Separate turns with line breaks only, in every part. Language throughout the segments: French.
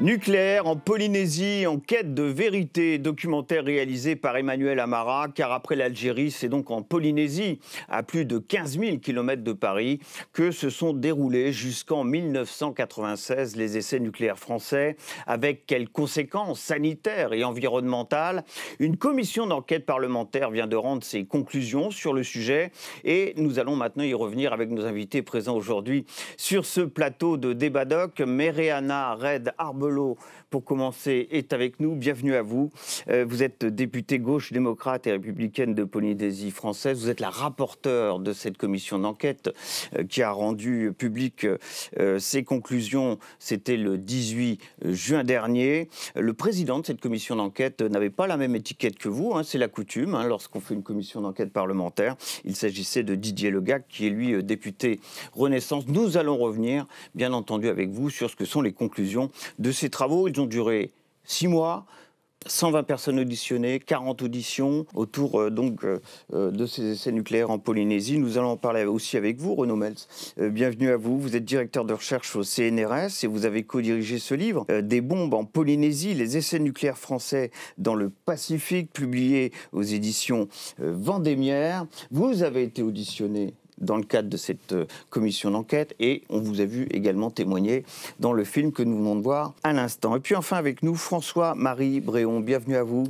Nucléaire en Polynésie, en quête de vérité, documentaire réalisé par Emmanuel Amara, car après l'Algérie, c'est donc en Polynésie, à plus de 15 000 km de Paris, que se sont déroulés jusqu'en 1996 les essais nucléaires français. Avec quelles conséquences sanitaires et environnementales? Une commission d'enquête parlementaire vient de rendre ses conclusions sur le sujet et nous allons maintenant y revenir avec nos invités présents aujourd'hui sur ce plateau de débat doc. Mereana Red Arbelot, pour commencer, est avec nous. Bienvenue à vous. Vous êtes députée gauche démocrate et républicaine de Polynésie française. Vous êtes la rapporteure de cette commission d'enquête qui a rendu public ses conclusions. C'était le 18 juin dernier. Le président de cette commission d'enquête n'avait pas la même étiquette que vous. C'est la coutume lorsqu'on fait une commission d'enquête parlementaire. Il s'agissait de Didier Legac, qui est lui député Renaissance. Nous allons revenir, bien entendu, avec vous sur ce que sont les conclusions de ces travaux. Ils ont duré 6 mois, 120 personnes auditionnées, 40 auditions autour de ces essais nucléaires en Polynésie. Nous allons en parler aussi avec vous, Renaud Meltz. Bienvenue à vous. Vous êtes directeur de recherche au CNRS et vous avez co-dirigé ce livre, Des bombes en Polynésie, les essais nucléaires français dans le Pacifique, publié aux éditions Vendémiaire. Vous avez été auditionné dans le cadre de cette commission d'enquête et on vous a vu également témoigner dans le film que nous venons de voir à l'instant. Et puis enfin avec nous, François-Marie Bréon, bienvenue à vous.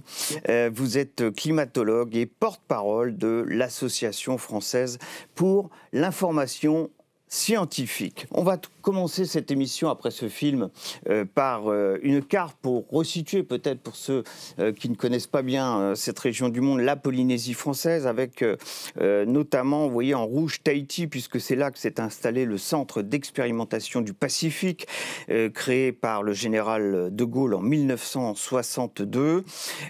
Vous êtes climatologue et porte-parole de l'Association française pour l'information scientifique. On va commencer cette émission après ce film par une carte pour resituer peut-être pour ceux qui ne connaissent pas bien cette région du monde, la Polynésie française, avec notamment, vous voyez en rouge, Tahiti, puisque c'est là que s'est installé le centre d'expérimentation du Pacifique, créé par le général de Gaulle en 1962.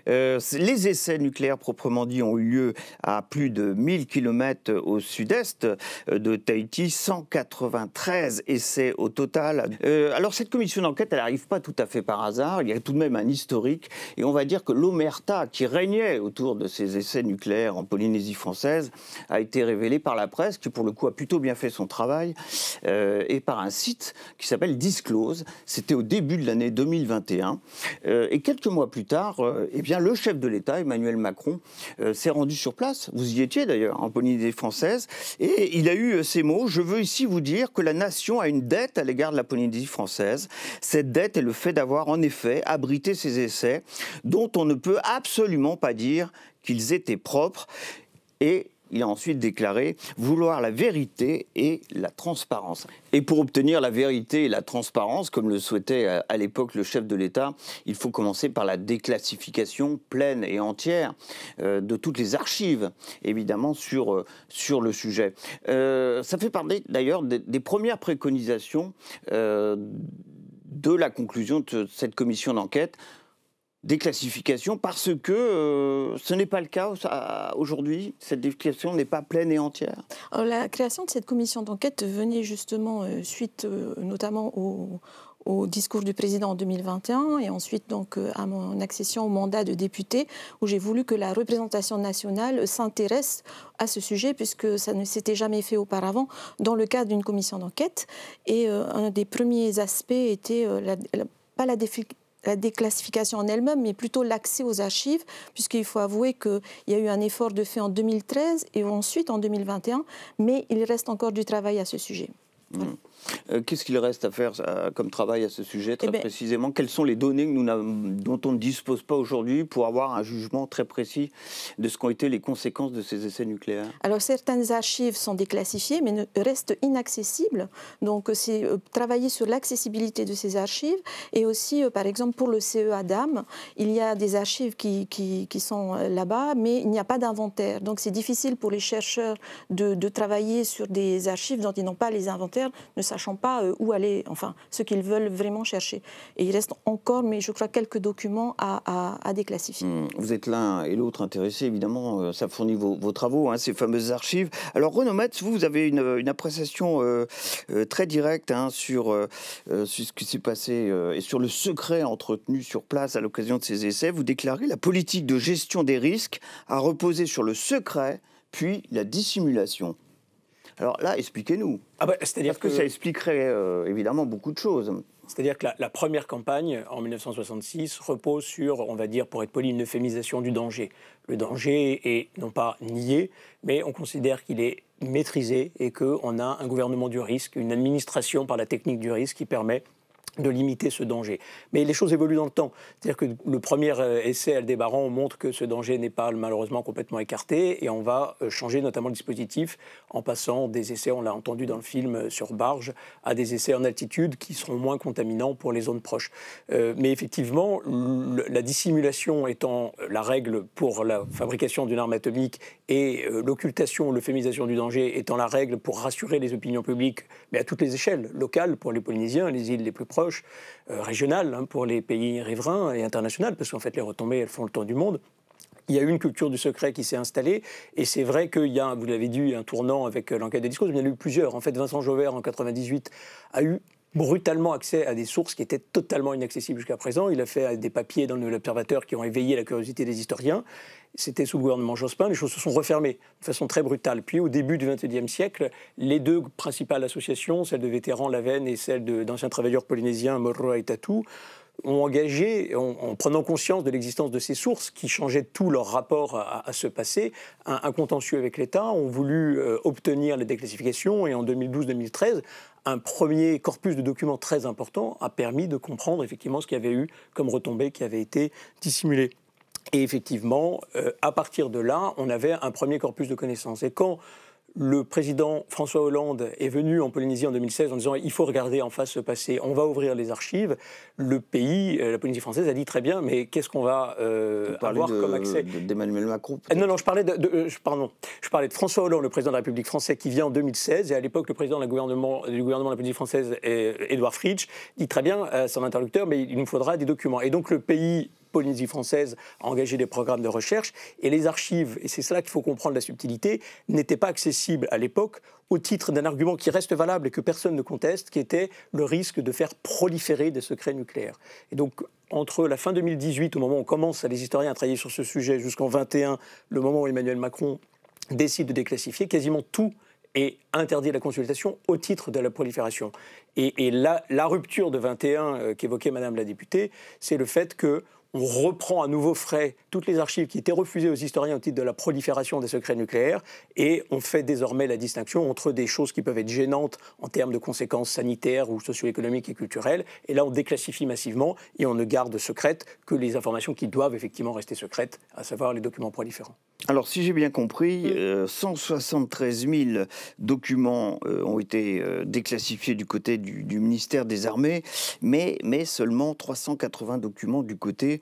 Les essais nucléaires proprement dit ont eu lieu à plus de 1000 km au sud-est de Tahiti, 193 essais au total. Alors cette commission d'enquête, elle n'arrive pas tout à fait par hasard, il y a tout de même un historique, et on va dire que l'omerta qui régnait autour de ces essais nucléaires en Polynésie française a été révélée par la presse, qui pour le coup a plutôt bien fait son travail, et par un site qui s'appelle Disclose. C'était au début de l'année 2021, et quelques mois plus tard, eh bien, le chef de l'État, Emmanuel Macron, s'est rendu sur place, vous y étiez d'ailleurs, en Polynésie française, et il a eu ces mots: je veux ici vous dire que la nation a une dette à l'égard de la Polynésie française. Cette dette est le fait d'avoir en effet abrité ces essais dont on ne peut absolument pas dire qu'ils étaient propres. Et il a ensuite déclaré vouloir la vérité et la transparence. Et pour obtenir la vérité et la transparence, comme le souhaitait à l'époque le chef de l'État, il faut commencer par la déclassification pleine et entière de toutes les archives, évidemment, sur le sujet. Ça fait parler d'ailleurs des premières préconisations de la conclusion de cette commission d'enquête. Déclassification, parce que ce n'est pas le cas aujourd'hui, cette déclassification n'est pas pleine et entière.
Alors, la création de cette commission d'enquête venait justement suite notamment au discours du président en 2021 et ensuite donc à mon accession au mandat de député, où j'ai voulu que la représentation nationale s'intéresse à ce sujet, puisque ça ne s'était jamais fait auparavant dans le cadre d'une commission d'enquête. Et un des premiers aspects était pas la déclassification en elle-même, mais plutôt l'accès aux archives, puisqu'il faut avouer qu'il y a eu un effort de fait en 2013 et ensuite en 2021, mais il reste encore du travail à ce sujet. Voilà.
Qu'est-ce qu'il reste à faire comme travail à ce sujet, très précisément? Quelles sont les données dont on ne dispose pas aujourd'hui pour avoir un jugement très précis de ce qu'ont été les conséquences de ces essais nucléaires? Alors,
certaines archives sont déclassifiées, mais restent inaccessibles. Donc, c'est travailler sur l'accessibilité de ces archives. Et aussi, par exemple, pour le CE-ADAM, il y a des archives qui sont là-bas, mais il n'y a pas d'inventaire. Donc, c'est difficile pour les chercheurs de travailler sur des archives dont ils n'ont pas les inventaires, ne sachant pas où aller, enfin, ce qu'ils veulent vraiment chercher. Et il reste encore, mais je crois, quelques documents à déclassifier.
Vous êtes l'un et l'autre intéressés, évidemment, ça fournit vos travaux, ces fameuses archives. Alors, Renaud Metz, vous avez une appréciation très directe sur ce qui s'est passé et sur le secret entretenu sur place à l'occasion de ces essais. Vous déclarez: la politique de gestion des risques a reposé sur le secret, puis la dissimulation. Alors là, expliquez-nous.
C'est-à-dire
que ça expliquerait évidemment beaucoup de choses.
C'est-à-dire que la première campagne, en 1966, repose sur, on va dire, pour être poli, une euphémisation du danger. Le danger est non pas nié, mais on considère qu'il est maîtrisé et qu'on a un gouvernement du risque, une administration par la technique du risque qui permet de limiter ce danger. Mais les choses évoluent dans le temps. C'est-à-dire que le premier essai Aldébaran montre que ce danger n'est pas malheureusement complètement écarté et on va changer notamment le dispositif en passant des essais, on l'a entendu dans le film sur barge, à des essais en altitude qui seront moins contaminants pour les zones proches. Mais effectivement, la dissimulation étant la règle pour la fabrication d'une arme atomique et l'occultation, l'euphémisation du danger étant la règle pour rassurer les opinions publiques, mais à toutes les échelles, locales pour les Polynésiens, les îles les plus proches, régionales pour les pays riverains et internationales, parce qu'en fait les retombées elles font le tour du monde. Il y a eu une culture du secret qui s'est installée et c'est vrai qu'il y a, vous l'avez dit, un tournant avec l'enquête des discours, il y en a eu plusieurs. En fait, Vincent Jauvert en 1998 a eu brutalement accès à des sources qui étaient totalement inaccessibles jusqu'à présent. Il a fait des papiers dans l'Observateur qui ont éveillé la curiosité des historiens. C'était sous le gouvernement Jospin, les choses se sont refermées de façon très brutale. Puis au début du XXIe siècle, les deux principales associations, celle de vétérans Lavenne et celle d'anciens travailleurs polynésiens Moroa et Tatou, ont engagé, en prenant conscience de l'existence de ces sources qui changeaient tout leur rapport à ce passé, un contentieux avec l'État, ont voulu obtenir la déclassification et en 2012-2013, un premier corpus de documents très important a permis de comprendre effectivement ce qu'il y avait eu comme retombée qui avait été dissimulée. Et effectivement, à partir de là, on avait un premier corpus de connaissances. Et quand le président François Hollande est venu en Polynésie en 2016 en disant « il faut regarder en face ce passé, on va ouvrir les archives », le pays, la Polynésie française a dit « très bien, mais qu'est-ce qu'on va avoir comme accès ?»
d'Emmanuel Macron
Non, je parlais de François Hollande, le président de la République française, qui vient en 2016, et à l'époque, le président du gouvernement de la Polynésie française, Édouard Fritsch, dit très bien à son interlocuteur « mais il nous faudra des documents ». Et donc le pays Polynésie française a engagé des programmes de recherche et les archives, et c'est cela qu'il faut comprendre la subtilité, n'étaient pas accessibles à l'époque au titre d'un argument qui reste valable et que personne ne conteste, qui était le risque de faire proliférer des secrets nucléaires. Et donc, entre la fin 2018, au moment où on commence, les historiens, à travailler sur ce sujet, jusqu'en 2021, le moment où Emmanuel Macron décide de déclassifier, quasiment tout est interdit à la consultation au titre de la prolifération. Et la rupture de 21 qu'évoquait Madame la députée, c'est le fait que on reprend à nouveau frais toutes les archives qui étaient refusées aux historiens au titre de la prolifération des secrets nucléaires et on fait désormais la distinction entre des choses qui peuvent être gênantes en termes de conséquences sanitaires ou socio-économiques et culturelles et là on déclassifie massivement et on ne garde secrètes que les informations qui doivent effectivement rester secrètes, à savoir les documents proliférants.
Alors si j'ai bien compris, 173 000 documents ont été déclassifiés du côté du ministère des Armées, mais seulement 380 documents du côté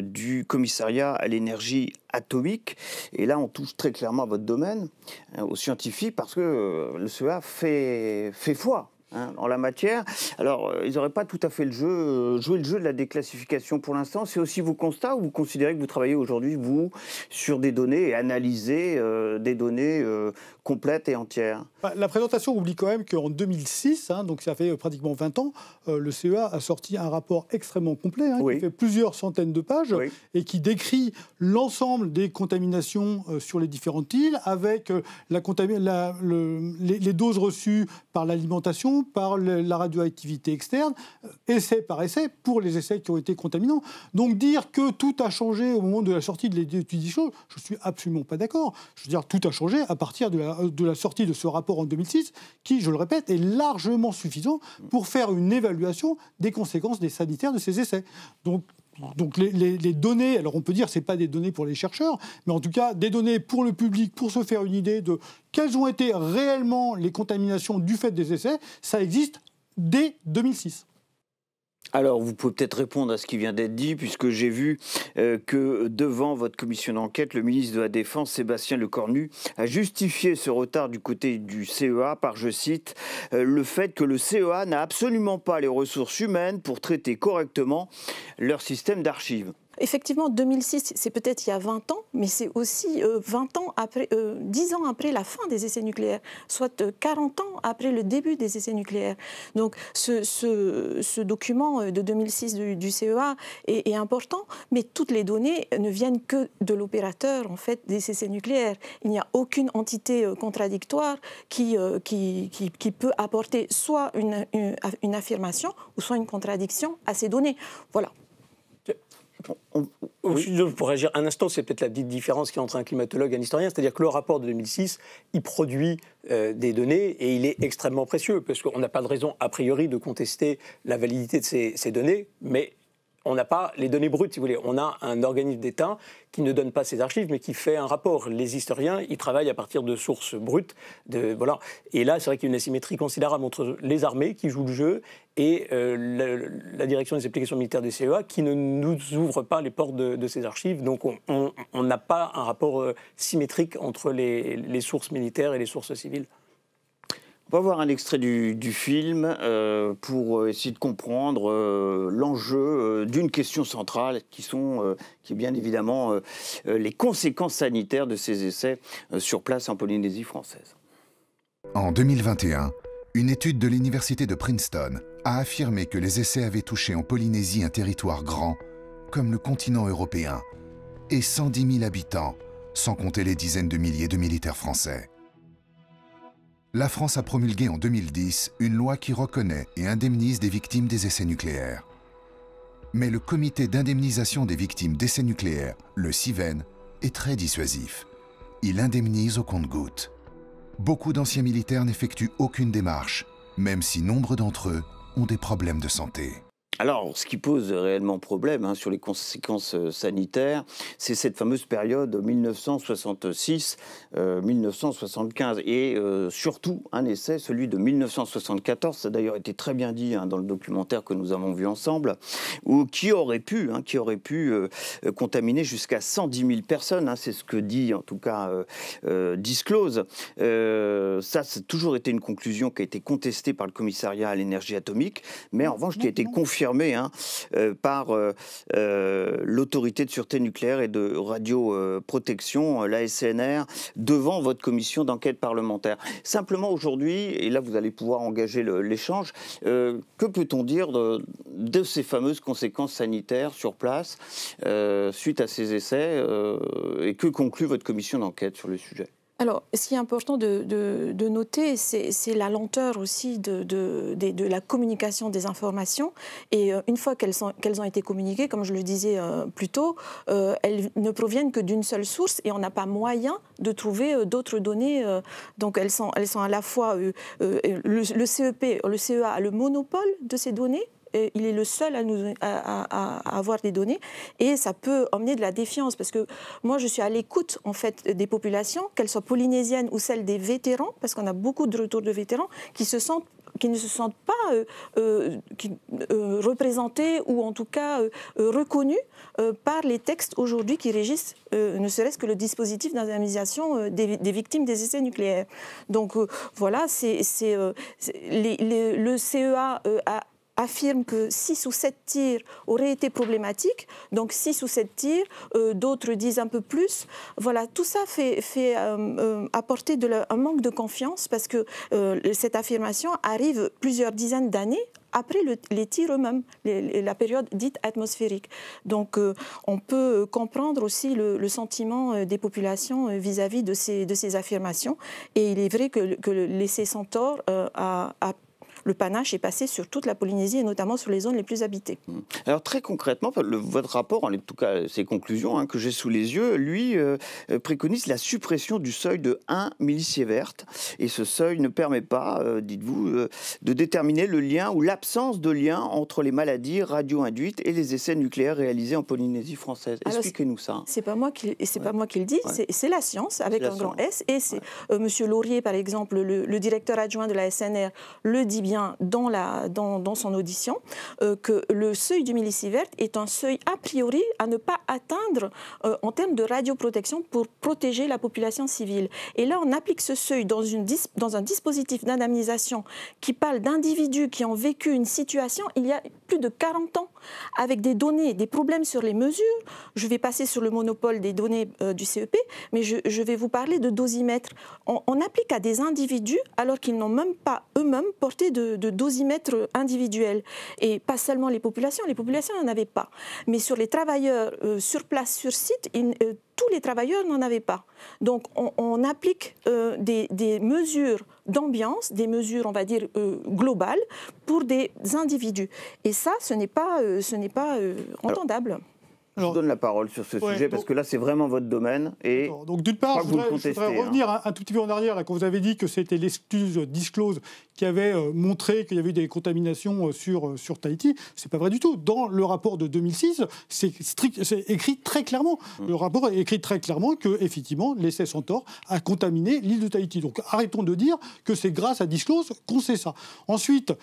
du commissariat à l'énergie atomique. Et là, on touche très clairement à votre domaine, aux scientifiques, parce que le CEA fait foi en la matière. Alors, ils n'auraient pas tout à fait joué le jeu de la déclassification pour l'instant. C'est aussi vos constats ou vous considérez que vous travaillez aujourd'hui, vous, sur des données et analysez des données complètes et entières?
La présentation oublie quand même qu'en 2006, donc ça fait pratiquement 20 ans, le CEA a sorti un rapport extrêmement complet,
oui,
qui fait plusieurs centaines de pages,
oui,
et qui décrit l'ensemble des contaminations sur les différentes îles, avec les doses reçues par l'alimentation, par la radioactivité externe, essai par essai, pour les essais qui ont été contaminants. Donc dire que tout a changé au moment de la sortie de l'étude des choses, je ne suis absolument pas d'accord. Je veux dire, tout a changé à partir de la sortie de ce rapport en 2006, qui, je le répète, est largement suffisant pour faire une évaluation des conséquences des sanitaires de ces essais. Donc les données, alors on peut dire que ce n'est pas des données pour les chercheurs, mais en tout cas des données pour le public, pour se faire une idée de quelles ont été réellement les contaminations du fait des essais, ça existe dès 2006.
Alors, vous pouvez peut-être répondre à ce qui vient d'être dit, puisque j'ai vu que devant votre commission d'enquête, le ministre de la Défense, Sébastien Lecornu, a justifié ce retard du côté du CEA par, je cite, le fait que le CEA n'a absolument pas les ressources humaines pour traiter correctement leur système d'archives.
effectivement, 2006, c'est peut-être il y a 20 ans, mais c'est aussi 10 ans après la fin des essais nucléaires, soit 40 ans après le début des essais nucléaires. Donc ce document de 2006 du CEA est important, mais toutes les données ne viennent que de l'opérateur en fait, des essais nucléaires. Il n'y a aucune entité contradictoire qui peut apporter soit une affirmation ou soit une contradiction à ces données. Voilà.
Pour réagir un instant, c'est peut-être la petite différence qu'il y a entre un climatologue et un historien, c'est-à-dire que le rapport de 2006, il produit des données et il est extrêmement précieux, parce qu'on n'a pas de raison a priori de contester la validité de ces données, mais on n'a pas les données brutes, si vous voulez. On a un organisme d'État qui ne donne pas ses archives, mais qui fait un rapport. Les historiens, ils travaillent à partir de sources brutes. Voilà. Et là, c'est vrai qu'il y a une asymétrie considérable entre les armées qui jouent le jeu et la direction des applications militaires des CEA qui ne nous ouvre pas les portes de ces archives. Donc on n'a pas un rapport symétrique entre les sources militaires et les sources civiles.
On va voir un extrait du film pour essayer de comprendre l'enjeu d'une question centrale qui est bien évidemment les conséquences sanitaires de ces essais sur place en Polynésie française.
En 2021, une étude de l'université de Princeton a affirmé que les essais avaient touché en Polynésie un territoire grand, comme le continent européen, et 110 000 habitants, sans compter les dizaines de milliers de militaires français. La France a promulgué en 2010 une loi qui reconnaît et indemnise des victimes des essais nucléaires. Mais le comité d'indemnisation des victimes d'essais nucléaires, le CIVEN, est très dissuasif. Il indemnise au compte-gouttes. Beaucoup d'anciens militaires n'effectuent aucune démarche, même si nombre d'entre eux ont des problèmes de santé.
Alors, ce qui pose réellement problème sur les conséquences sanitaires, c'est cette fameuse période 1966-1975 et surtout un essai, celui de 1974, ça a d'ailleurs été très bien dit dans le documentaire que nous avons vu ensemble, qui aurait pu contaminer jusqu'à 110 000 personnes, c'est ce que dit en tout cas Disclose. Ça a toujours été une conclusion qui a été contestée par le commissariat à l'énergie atomique, mais en revanche qui a été confirmée par l'autorité de sûreté nucléaire et de radioprotection, l'ASNR, devant votre commission d'enquête parlementaire. Simplement aujourd'hui, et là vous allez pouvoir engager l'échange, que peut-on dire de ces fameuses conséquences sanitaires sur place suite à ces essais et que conclut votre commission d'enquête sur le sujet ?
Alors, ce qui est important de noter, c'est la lenteur aussi de la communication des informations. Et une fois qu'elles ont été communiquées, comme je le disais plus tôt, elles ne proviennent que d'une seule source et on n'a pas moyen de trouver d'autres données. Donc, elles sont à la fois... le CEA a le monopole de ces données. Il est le seul à avoir des données et ça peut emmener de la défiance parce que moi je suis à l'écoute en fait des populations, qu'elles soient polynésiennes ou celles des vétérans, parce qu'on a beaucoup de retours de vétérans qui ne se sentent pas représentés ou en tout cas reconnus par les textes aujourd'hui qui régissent ne serait-ce que le dispositif d'indemnisation des victimes des essais nucléaires. Donc voilà, le CEA affirme que 6 ou 7 tirs auraient été problématiques, donc 6 ou 7 tirs, d'autres disent un peu plus. Voilà, tout ça fait apporter un manque de confiance parce que cette affirmation arrive plusieurs dizaines d'années après les tirs eux-mêmes, la période dite atmosphérique. Donc on peut comprendre aussi le sentiment des populations vis-à-vis de ces affirmations. Et il est vrai que l'essai Centaure le panache est passé sur toute la Polynésie et notamment sur les zones les plus habitées.
Alors très concrètement, votre rapport, en tout cas ses conclusions que j'ai sous les yeux, lui préconise la suppression du seuil de 1 millisievert. Et ce seuil ne permet pas, dites-vous, de déterminer le lien ou l'absence de lien entre les maladies radio-induites et les essais nucléaires réalisés en Polynésie française. Expliquez-nous ça.
C'est pas moi qui le dis, ouais. C'est la science avec un grand S. Et c'est Monsieur Laurier, par exemple, le directeur adjoint de la SNR, le dit bien. bien dans son audition que le seuil du millisievert est un seuil a priori à ne pas atteindre en termes de radioprotection pour protéger la population civile. Et là, on applique ce seuil dans un dispositif d'indemnisation qui parle d'individus qui ont vécu une situation il y a plus de 40 ans, avec des données, des problèmes sur les mesures. Je vais passer sur le monopole des données du CEP, mais je vais vous parler de dosimètres. On applique à des individus alors qu'ils n'ont même pas eux-mêmes porté de dosimètres individuels. Et pas seulement les populations n'en avaient pas. Mais sur les travailleurs sur place, sur site, tous les travailleurs n'en avaient pas. Donc on applique des mesures d'ambiance, des mesures, on va dire, globales pour des individus. Et ça, ce n'est pas entendable.
Je vous donne la parole sur ce sujet parce que là, c'est vraiment votre domaine. Et
donc, d'une part, je voudrais revenir un tout petit peu en arrière, là, quand vous avez dit que c'était l'excuse disclose qui avait montré qu'il y avait eu des contaminations sur Tahiti. Ce n'est pas vrai du tout. Dans le rapport de 2006, c'est écrit très clairement. Le rapport est écrit très clairement qu'effectivement, l'essai Centaure a contaminé l'île de Tahiti. Donc, arrêtons de dire que c'est grâce à disclose qu'on sait ça. Ensuite,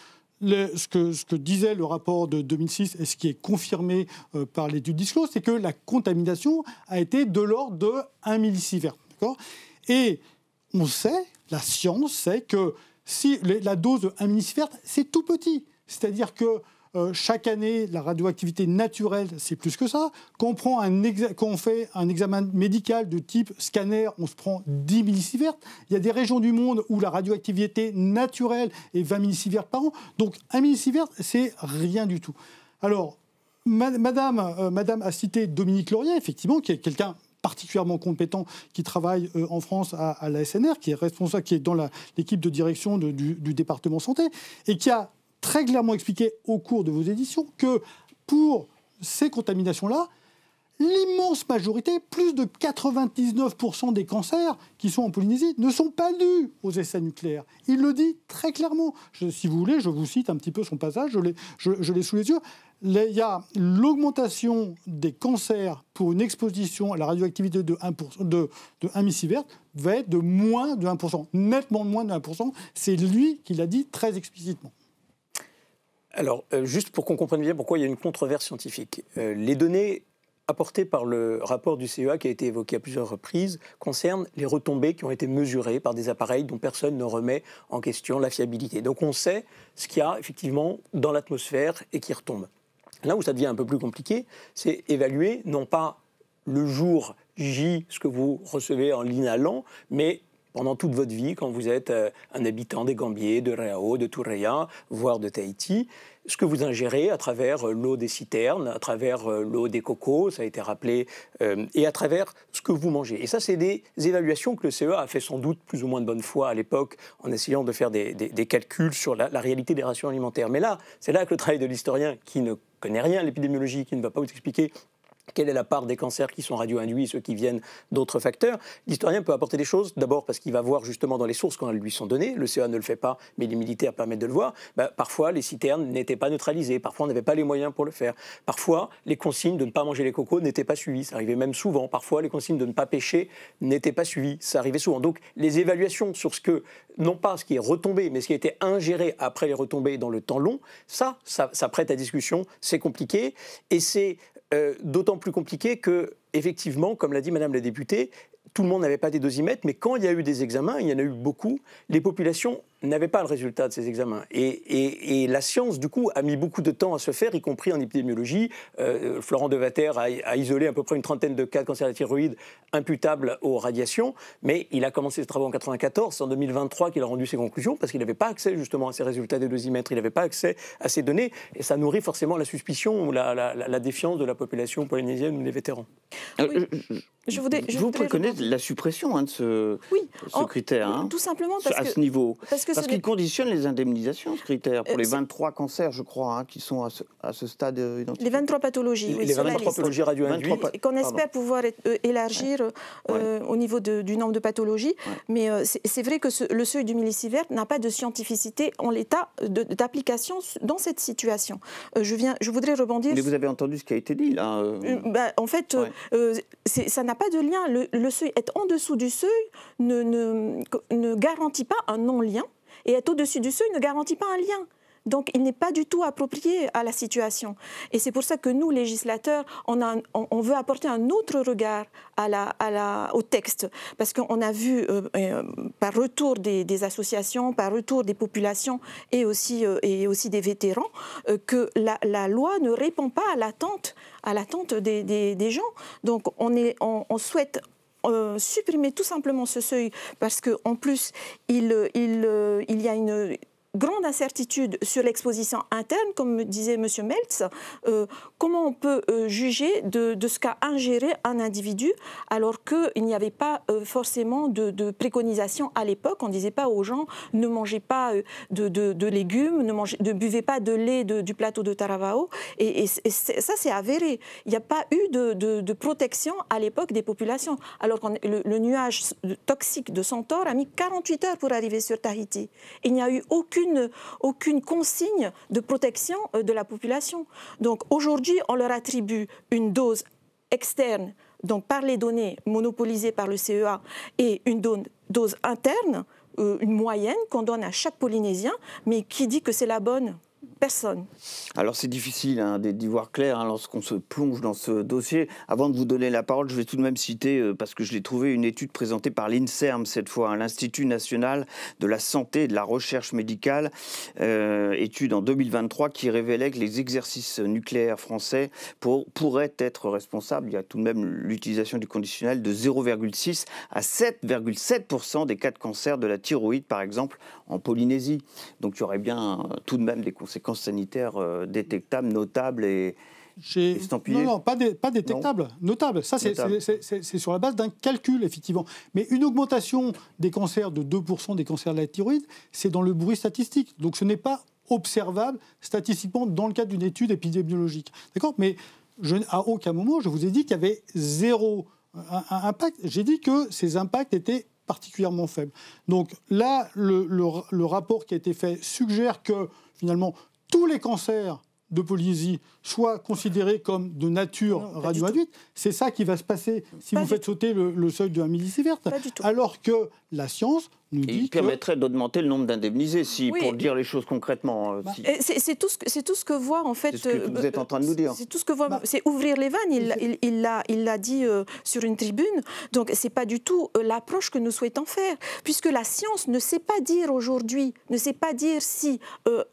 ce que disait le rapport de 2006 et ce qui est confirmé par l'étude disclose, c'est que la contamination a été de l'ordre de 1 millisievert. Et on sait, la science sait que si la dose de 1 millisievert, c'est tout petit. C'est-à-dire que chaque année, la radioactivité naturelle, c'est plus que ça. Quand on fait un examen médical de type scanner, on se prend 10 millisieverts. Il y a des régions du monde où la radioactivité naturelle est 20 millisieverts par an. Donc 1 millisievert, c'est rien du tout. Alors, Madame a cité Dominique Laurier, effectivement, qui est quelqu'un particulièrement compétent qui travaille en France à la SNR, qui est responsable, qui est dans l'équipe de direction du département santé, et qui a très clairement expliqué au cours de vos éditions que pour ces contaminations-là, l'immense majorité, plus de 99% des cancers qui sont en Polynésie, ne sont pas dus aux essais nucléaires. Il le dit très clairement. Si vous voulez, je vous cite un petit peu son passage, je l'ai sous les yeux. Il y a l'augmentation des cancers pour une exposition à la radioactivité de 1 millisievert va être de moins de 1%, nettement moins de 1%. C'est lui qui l'a dit très explicitement.
Alors, juste pour qu'on comprenne bien pourquoi il y a une controverse scientifique. Les données apportées par le rapport du CEA, qui a été évoqué à plusieurs reprises, concernent les retombées qui ont été mesurées par des appareils dont personne ne remet en question la fiabilité. Donc on sait ce qu'il y a effectivement dans l'atmosphère et qui retombe. Là où ça devient un peu plus compliqué, c'est évaluer non pas le jour J, ce que vous recevez en l'inhalant, mais pendant toute votre vie, quand vous êtes un habitant des Gambiers, de Reao, de Touréa, voire de Tahiti, ce que vous ingérez à travers l'eau des citernes, à travers l'eau des cocos, ça a été rappelé, et à travers ce que vous mangez. Et ça, c'est des évaluations que le CEA a fait sans doute plus ou moins de bonne foi à l'époque, en essayant de faire des calculs sur la réalité des rations alimentaires. Mais là, c'est là que le travail de l'historien, qui ne connaît rien à l'épidémiologie, qui ne va pas vous expliquer quelle est la part des cancers qui sont radio-induits et ceux qui viennent d'autres facteurs. L'historien peut apporter des choses, d'abord parce qu'il va voir justement dans les sources quand elles lui sont données, le CEA ne le fait pas, mais les militaires permettent de le voir, parfois les citernes n'étaient pas neutralisées, parfois on n'avait pas les moyens pour le faire, parfois les consignes de ne pas manger les cocos n'étaient pas suivies, ça arrivait même souvent, parfois les consignes de ne pas pêcher n'étaient pas suivies, ça arrivait souvent. Donc les évaluations sur ce que, non pas ce qui est retombé, mais ce qui a été ingéré après les retombées dans le temps long, ça prête à discussion, c'est compliqué, et c'est d'autant plus compliqué que, effectivement, comme l'a dit Madame la députée, tout le monde n'avait pas des dosimètres, mais quand il y a eu des examens, il y en a eu beaucoup, les populations n'avaient pas le résultat de ces examens. Et la science, du coup, a mis beaucoup de temps à se faire, y compris en épidémiologie. Florent Devater a isolé à peu près une trentaine de cas de cancer de la thyroïde imputables aux radiations, mais il a commencé ses travaux en 1994, c'est en 2023 qu'il a rendu ses conclusions, parce qu'il n'avait pas accès justement à ces résultats des dosimètres, il n'avait pas accès à ces données, et ça nourrit forcément la suspicion ou la défiance de la population polynésienne ou des vétérans.
Oui.
Vous préconisez la suppression de ce critère,
tout simplement
à ce niveau. Parce qu'il conditionne les indemnisations, ce critère, pour les 23 cancers, je crois, qui sont à ce stade identifié.
Les 23 pathologies, oui.
Les 23 pathologies radio-induites.
Et qu'on espère pouvoir élargir au niveau du nombre de pathologies. Ouais. Mais c'est vrai que le seuil du millisievert n'a pas de scientificité en l'état d'application dans cette situation. Je voudrais rebondir...
Mais vous avez entendu ce qui a été dit, là
en fait, ça n'a pas de lien. Le seuil, être en dessous du seuil ne garantit pas un non-lien. Et être au-dessus du seuil ne garantit pas un lien. Donc, il n'est pas du tout approprié à la situation. Et c'est pour ça que nous, législateurs, on veut apporter un autre regard au texte. Parce qu'on a vu, par retour des associations, par retour des populations et aussi des vétérans, que la loi ne répond pas à l'attente des gens. Donc, on souhaite supprimer tout simplement ce seuil parce qu'en plus, il y a une grande incertitude sur l'exposition interne, comme disait M. Meltz. Comment on peut juger de ce qu'a ingéré un individu alors qu'il n'y avait pas forcément de préconisation à l'époque. On ne disait pas aux gens ne mangez pas de légumes, ne buvez pas de lait du plateau de Taravao. Et ça, c'est avéré. Il n'y a pas eu de protection à l'époque des populations. Alors que le nuage toxique de Centaure a mis 48 heures pour arriver sur Tahiti. Il n'y a eu aucune consigne de protection de la population. Donc aujourd'hui, on leur attribue une dose externe, donc par les données monopolisées par le CEA, et une dose interne, une moyenne qu'on donne à chaque Polynésien, mais qui dit que c'est la bonne ? Personne.
Alors c'est difficile d'y voir clair lorsqu'on se plonge dans ce dossier. Avant de vous donner la parole, je vais tout de même citer, parce que je l'ai trouvé, une étude présentée par l'INSERM cette fois, l'Institut national de la santé et de la recherche médicale, étude en 2023 qui révélait que les exercices nucléaires français pourraient être responsables. Il y a tout de même l'utilisation du conditionnel de 0,6 à 7,7% des cas de cancer de la thyroïde, par exemple, en Polynésie. Donc il y aurait bien tout de même des conséquences sanitaires détectables, notables et estampillées.
Non, pas détectables, notables. Ça, c'est sur la base d'un calcul, effectivement. Mais une augmentation des cancers de 2% des cancers de la thyroïde, c'est dans le bruit statistique. Donc ce n'est pas observable statistiquement dans le cadre d'une étude épidémiologique. D'accord ? Mais à aucun moment, je vous ai dit qu'il y avait zéro impact. J'ai dit que ces impacts étaient particulièrement faibles. Donc là, le rapport qui a été fait suggère que, finalement, tous les cancers de Polynésie soient considérés comme de nature radioinduite. C'est ça qui va se passer si vous faites sauter le seuil de 1 millisievert. Alors que la science nous dit
il permettrait d'augmenter le nombre d'indemnisés, pour dire les choses concrètement.
C'est tout ce que voit, en fait...
C'est ce que vous êtes en train de nous dire.
C'est tout ce que voit... c'est ouvrir les vannes, il l'a dit sur une tribune. Donc, ce n'est pas du tout l'approche que nous souhaitons faire, puisque la science ne sait pas dire aujourd'hui, ne sait pas dire si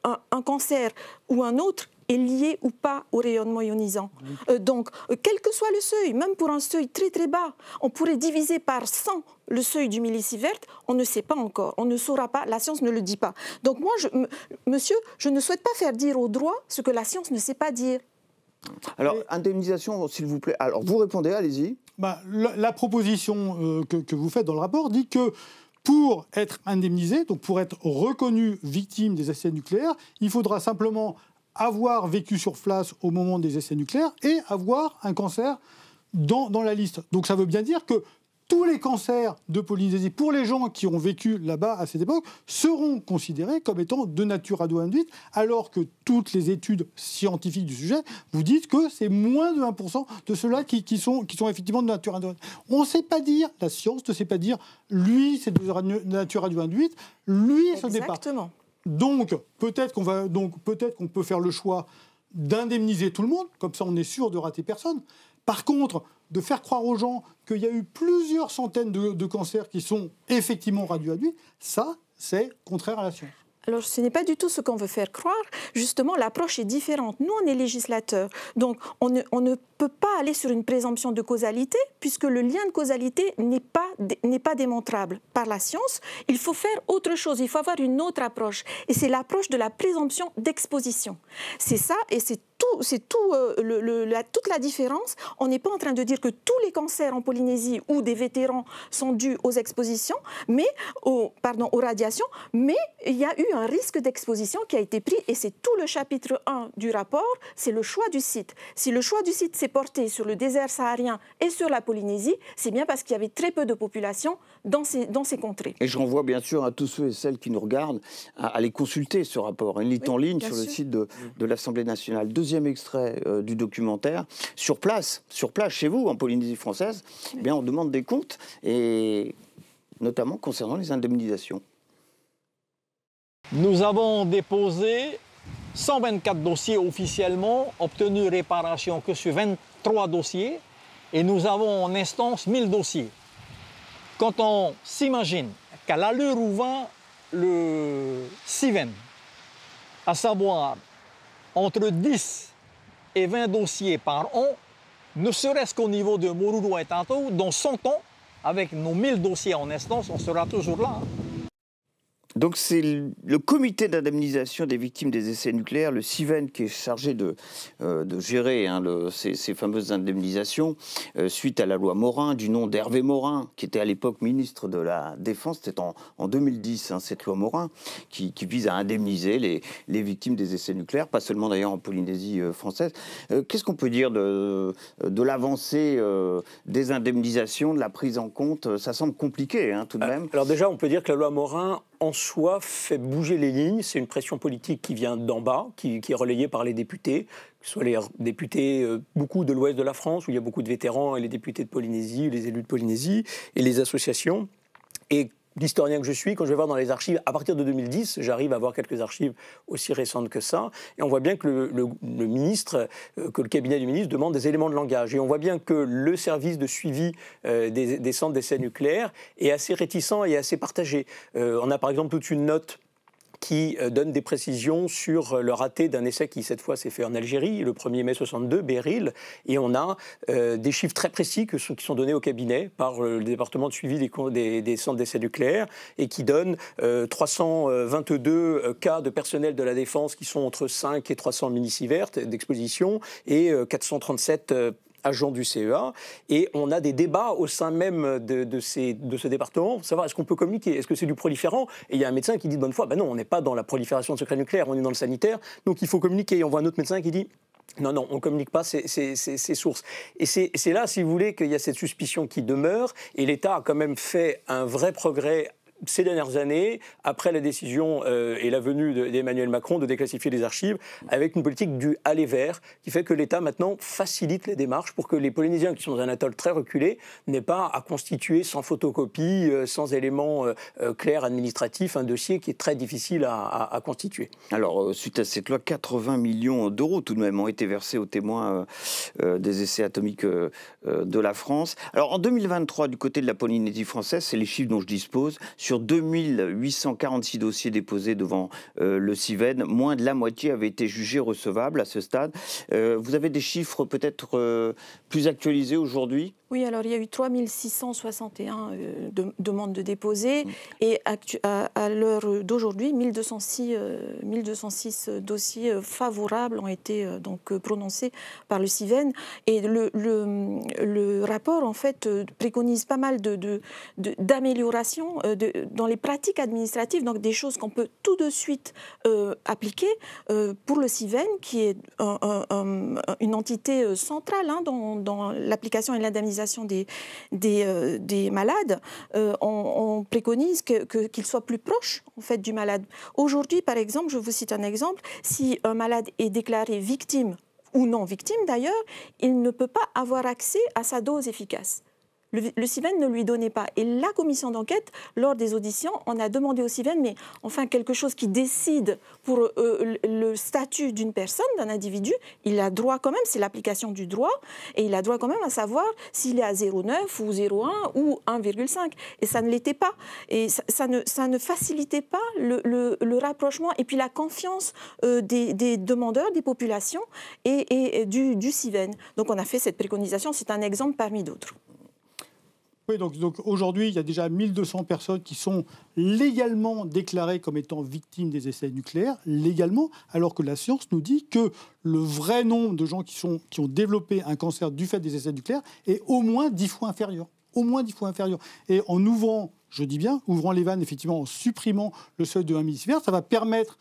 un cancer ou un autre est lié ou pas au rayonnement ionisant. Donc, quel que soit le seuil, même pour un seuil très très bas, on pourrait diviser par 100 le seuil du millisievert, on ne sait pas encore, on ne saura pas, la science ne le dit pas. Donc moi, monsieur, je ne souhaite pas faire dire au droit ce que la science ne sait pas dire.
Alors, indemnisation, s'il vous plaît. Alors, vous répondez, allez-y.
La proposition que vous faites dans le rapport dit que pour être indemnisé, donc pour être reconnu victime des essais nucléaires, il faudra simplement avoir vécu sur place au moment des essais nucléaires et avoir un cancer dans la liste. Donc ça veut bien dire que tous les cancers de Polynésie, pour les gens qui ont vécu là-bas à cette époque, seront considérés comme étant de nature radioinduite, alors que toutes les études scientifiques du sujet vous disent que c'est moins de 1% de ceux-là qui sont effectivement de nature radioinduite. On ne sait pas dire, la science ne sait pas dire, lui c'est de nature radioinduite, lui ce n'est pas.
Exactement.
Donc peut-être qu'on peut faire le choix d'indemniser tout le monde, comme ça on est sûr de rater personne. Par contre, de faire croire aux gens qu'il y a eu plusieurs centaines de cancers qui sont effectivement radioinduits, ça, c'est contraire à la science.
Alors, ce n'est pas du tout ce qu'on veut faire croire. Justement, l'approche est différente. Nous, on est législateurs. Donc, on ne peut pas aller sur une présomption de causalité, puisque le lien de causalité n'est pas démontrable par la science. Il faut faire autre chose. Il faut avoir une autre approche. Et c'est l'approche de la présomption d'exposition. C'est ça, et toute la différence. On n'est pas en train de dire que tous les cancers en Polynésie ou des vétérans sont dus aux expositions, aux radiations, mais il y a eu un risque d'exposition qui a été pris, et c'est tout le chapitre 1 du rapport, c'est le choix du site. Si le choix du site s'est porté sur le désert saharien et sur la Polynésie, c'est bien parce qu'il y avait très peu de population dans ces contrées.
Et je renvoie bien sûr à tous ceux et celles qui nous regardent à aller consulter ce rapport. Il est en ligne sur le site de l'Assemblée nationale. Deuxième extrait du documentaire. Sur place, chez vous, en Polynésie française, on demande des comptes, et notamment concernant les indemnisations.
Nous avons déposé 124 dossiers officiellement, obtenu réparation que sur 23 dossiers, et nous avons en instance 1000 dossiers. Quand on s'imagine qu'à l'allure où va le Civen, à savoir entre 10 et 20 dossiers par an, ne serait-ce qu'au niveau de Moruro et Tato, dans 100 ans, avec nos 1000 dossiers en instance, on sera toujours là.
Donc c'est le comité d'indemnisation des victimes des essais nucléaires, le CIVEN, qui est chargé de gérer ces fameuses indemnisations suite à la loi Morin, du nom d'Hervé Morin, qui était à l'époque ministre de la Défense. C'était en 2010, cette loi Morin, qui vise à indemniser les victimes des essais nucléaires, pas seulement d'ailleurs en Polynésie française. Qu'est-ce qu'on peut dire de l'avancée des indemnisations, de la prise en compte? Ça semble compliqué, tout de même.
Alors déjà, on peut dire que la loi Morin, en soi, fait bouger les lignes. C'est une pression politique qui vient d'en bas, qui est relayée par les députés, que ce soit les députés, beaucoup de l'ouest de la France, où il y a beaucoup de vétérans, et les députés de Polynésie, les élus de Polynésie, et les associations. Et l'historien que je suis, quand je vais voir dans les archives, à partir de 2010, j'arrive à voir quelques archives aussi récentes que ça, et on voit bien que le ministre, que le cabinet du ministre demande des éléments de langage. Et on voit bien que le service de suivi des centres d'essais nucléaires est assez réticent et assez partagé. On a par exemple toute une note qui donne des précisions sur le raté d'un essai qui, cette fois, s'est fait en Algérie, le 1er mai 62, Beryl. Et on a des chiffres très précis qui sont donnés au cabinet par le département de suivi des centres d'essais nucléaires et qui donnent 322 cas de personnel de la défense qui sont entre 5 et 300 millisieverts d'exposition et 437 agents du CEA, et on a des débats au sein même de ce département pour savoir est-ce qu'on peut communiquer, est-ce que c'est du proliférant, et il y a un médecin qui dit de bonne foi, non, on n'est pas dans la prolifération de secrets nucléaires, on est dans le sanitaire, donc il faut communiquer, et on voit un autre médecin qui dit non, on ne communique pas ces sources. Et c'est là, si vous voulez, qu'il y a cette suspicion qui demeure, et l'État a quand même fait un vrai progrès ces dernières années, après la décision et la venue d'Emmanuel Macron de déclassifier les archives, avec une politique du aller vers, qui fait que l'État maintenant facilite les démarches pour que les Polynésiens qui sont dans un atoll très reculé n'aient pas à constituer sans photocopie, sans éléments clairs administratifs, un dossier qui est très difficile à constituer.
Alors, suite à cette loi, 80 millions d'euros tout de même ont été versés aux témoins des essais atomiques de la France. Alors, en 2023, du côté de la Polynésie française, c'est les chiffres dont je dispose, sur 2846 dossiers déposés devant le CIVEN, moins de la moitié avaient été jugés recevables à ce stade. Vous avez des chiffres peut-être plus actualisés aujourd'hui ?
Oui, alors il y a eu 3661 demandes de déposés et à l'heure d'aujourd'hui, 1206 dossiers favorables ont été donc prononcés par le CIVEN. Et le rapport, en fait, préconise pas mal d'améliorations dans les pratiques administratives, donc des choses qu'on peut tout de suite appliquer pour le CIVEN, qui est une entité centrale dans l'application et l'indemnisation des malades. On préconise qu'il soit plus proche en fait, du malade. Aujourd'hui, par exemple, je vous cite un exemple, si un malade est déclaré victime ou non victime d'ailleurs, il ne peut pas avoir accès à sa dose efficace. Le CIVEN ne lui donnait pas. Et la commission d'enquête, lors des auditions, on a demandé au CIVEN, mais enfin quelque chose qui décide pour le statut d'une personne, d'un individu, il a droit quand même, c'est l'application du droit, et il a droit quand même à savoir s'il est à 0,9 ou 0,1 ou 1,5. Et ça ne l'était pas. Et ça ne facilitait pas le rapprochement et puis la confiance des demandeurs, des populations et du CIVEN. Donc on a fait cette préconisation, c'est un exemple parmi d'autres.
Oui, donc aujourd'hui, il y a déjà 1200 personnes qui sont légalement déclarées comme étant victimes des essais nucléaires, légalement, alors que la science nous dit que le vrai nombre de gens qui ont développé un cancer du fait des essais nucléaires est au moins 10 fois inférieur. Au moins 10 fois inférieur. Et en ouvrant, je dis bien, ouvrant les vannes, effectivement, en supprimant le seuil de 1 millisievert, ça va permettre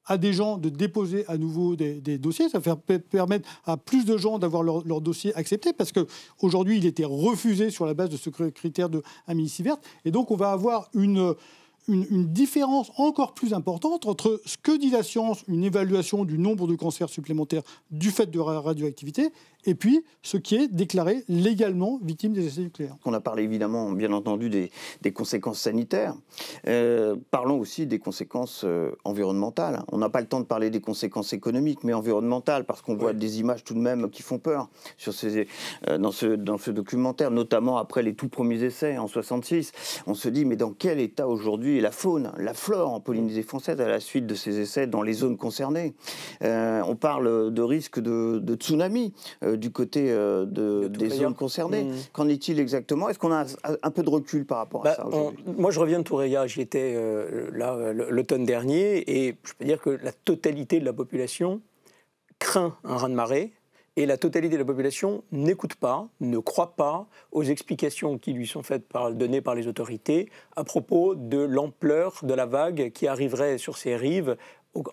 à des gens de déposer à nouveau des dossiers, ça va permettre à plus de gens d'avoir leur dossier accepté, parce qu'aujourd'hui, il était refusé sur la base de ce critère de 1 millisievert. Et donc, on va avoir une une différence encore plus importante entre ce que dit la science, une évaluation du nombre de cancers supplémentaires du fait de la radioactivité, et puis ce qui est déclaré légalement victime des essais nucléaires.
On a parlé évidemment, bien entendu, des conséquences sanitaires. Parlons aussi des conséquences environnementales. On n'a pas le temps de parler des conséquences économiques, mais environnementales, parce qu'on voit des images tout de même qui font peur dans ce documentaire, notamment après les tout premiers essais en 66. On se dit, mais dans quel état aujourd'hui est la faune, la flore en Polynésie française à la suite de ces essais dans les zones concernées? On parle de risque de tsunami du côté des zones concernées. Qu'en est-il exactement? Est-ce qu'on a un peu de recul par rapport à ça aujourd'hui?
Moi, je reviens de Toureia. J'y étais là l'automne dernier, et je peux dire que la totalité de la population craint un raz-de-marée. Et la totalité de la population n'écoute pas, ne croit pas aux explications qui lui sont données par les autorités à propos de l'ampleur de la vague qui arriverait sur ces rives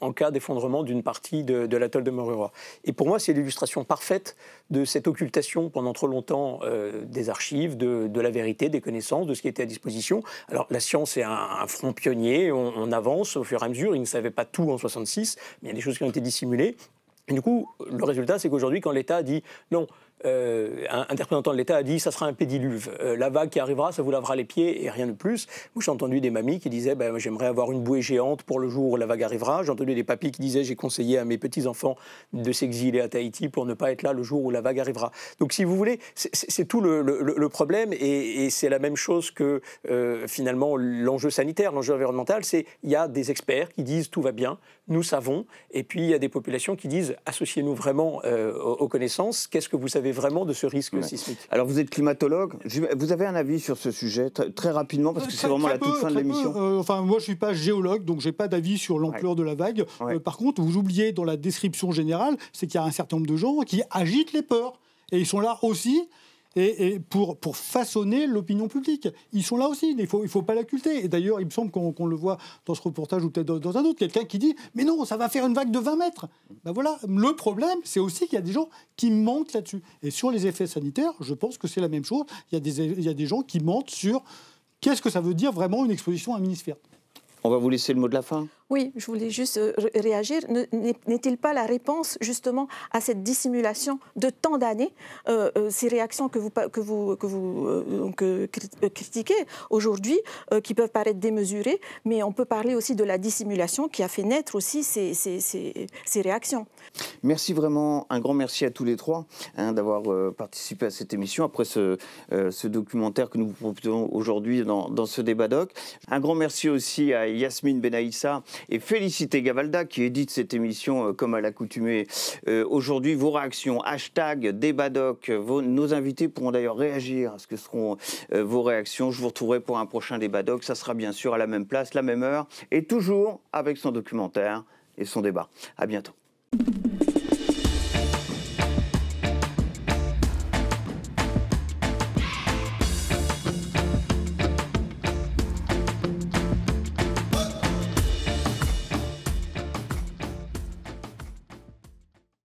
en cas d'effondrement d'une partie de l'atoll de Moruroa. Et pour moi, c'est l'illustration parfaite de cette occultation pendant trop longtemps des archives, de la vérité, des connaissances, de ce qui était à disposition. Alors la science est un front pionnier, on avance au fur et à mesure, ils ne savaient pas tout en 66, mais il y a des choses qui ont été dissimulées. Et du coup, le résultat, c'est qu'aujourd'hui, quand l'État dit non, un représentant de l'État a dit ça sera un pédiluve, la vague qui arrivera, ça vous lavera les pieds et rien de plus. Moi, j'ai entendu des mamies qui disaient j'aimerais avoir une bouée géante pour le jour où la vague arrivera. J'ai entendu des papis qui disaient j'ai conseillé à mes petits-enfants de s'exiler à Tahiti pour ne pas être là le jour où la vague arrivera. Donc, si vous voulez, c'est tout le problème, et c'est la même chose que finalement l'enjeu sanitaire, l'enjeu environnemental. C'est il y a des experts qui disent tout va bien, nous savons, et puis il y a des populations qui disent associez-nous vraiment aux connaissances. Qu'est-ce que vous savez vraiment de ce risque sismique?
Alors vous êtes climatologue, vous avez un avis sur ce sujet très rapidement, parce que c'est vraiment la toute fin de l'émission.
Enfin, moi je ne suis pas géologue, donc je n'ai pas d'avis sur l'ampleur de la vague. Par contre, vous oubliez dans la description générale, c'est qu'il y a un certain nombre de gens qui agitent les peurs. Et ils sont là aussi et pour façonner l'opinion publique. Ils sont là aussi, il faut pas l'occulter. Et d'ailleurs, il me semble qu'on le voit dans ce reportage ou peut-être dans un autre, quelqu'un qui dit « Mais non, ça va faire une vague de 20 mètres !» Ben voilà, le problème, c'est aussi qu'il y a des gens qui mentent là-dessus. Et sur les effets sanitaires, je pense que c'est la même chose. Il y a des gens qui mentent sur qu'est-ce que ça veut dire vraiment une exposition à un hémisphère.
On va vous laisser le mot de la fin.
Oui, je voulais juste réagir. N'est-il pas la réponse justement à cette dissimulation de tant d'années, ces réactions que vous critiquez aujourd'hui, qui peuvent paraître démesurées, mais on peut parler aussi de la dissimulation qui a fait naître aussi ces réactions.
Merci vraiment, un grand merci à tous les trois d'avoir participé à cette émission après ce documentaire que nous vous proposons aujourd'hui dans ce débat doc. Un grand merci aussi à Yasmine Benaïssa et Félicité Gavalda qui édite cette émission comme à l'accoutumée aujourd'hui. Vos réactions, hashtag débatdoc, nos invités pourront d'ailleurs réagir à ce que seront vos réactions. Je vous retrouverai pour un prochain débatdoc, ça sera bien sûr à la même place, la même heure et toujours avec son documentaire et son débat. À bientôt.